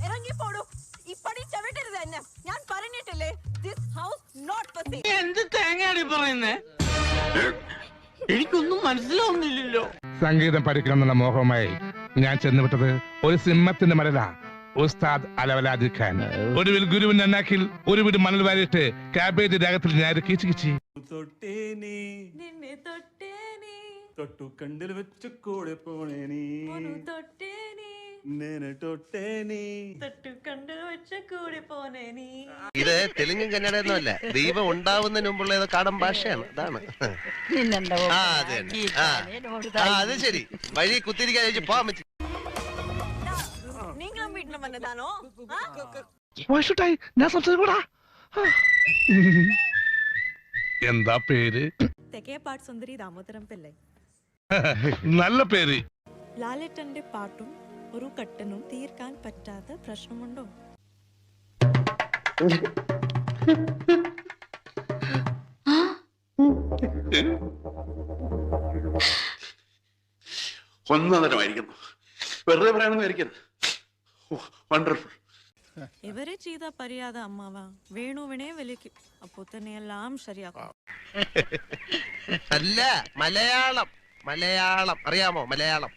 ഇറങ്ങിപ്പോടൂ. ഇപ്പടി ചവിട്ടരുത് എന്നെ. ഞാൻ പറഞ്ഞിട്ടില്ലേ, this house not for sale. എന്ത് തേങ്ങയാടി പറയുന്നേ? എനിക്കൊന്നും മനസ്സിലാവുന്നില്ലല്ലോ. സംഗീതം പഠിക്കണമെന്നുള്ള മോഹവുമായി ഞാൻ ചെന്നുവിട്ടത് ഒരു സിംഹത്തിന്റെ മരല, ഉസ്താദ് അലവലാദി ഖാൻ. ഒടുവിൽ ഗുരുവിന്റെ അന്നാക്കിൽ ഒരു വീട് മണൽ വാരിയിട്ട് കാബേജ് രാഗത്തിൽ ഞാൻ കീച്ചു കിച്ചി. തൊട്ടു കണ്ടിൽ വെച്ച് കൂടെ പോണേനി ഇത് തെലുങ്കും കന്നഡയൊന്നും അല്ല, ദൈവം ഉണ്ടാവുന്നതിന് മുമ്പുള്ള ഏതോ കാടൻ ഭാഷയാണ്. അതാണ്. അത് ശരി. വഴി കുത്തിരിക്കാൻ പോവാൻ പറ്റി. നീങ്ങളും വീട്ടിലും വന്നതാണോ? ഞാൻ സംസാരിക്കൂടാ. എന്താ പേര്? തെക്കേപ്പാട്ട് സുന്ദരി ദാമോദരം പിള്ളை. നല്ല പേര്. ലാലേട്ടന്റെ പാട്ടും ഒരു കട്ടനും തീർക്കാൻ പറ്റാത്ത പ്രശ്നമുണ്ടോ? ഒന്നരമായിരിക്കുന്നു. വെറുതെ പറയാനൊന്നും ആയിരിക്കരുത്. വണ്ടർഫുൾ. ഇവരെ ചെയ്ത പരിയാത അമ്മാവ വേണുവിനെ വിളിക്കും. അപ്പോ തന്നെ എല്ലാം ശരിയാക്കും. അല്ല, മലയാളം അറിയാമോ? മലയാളം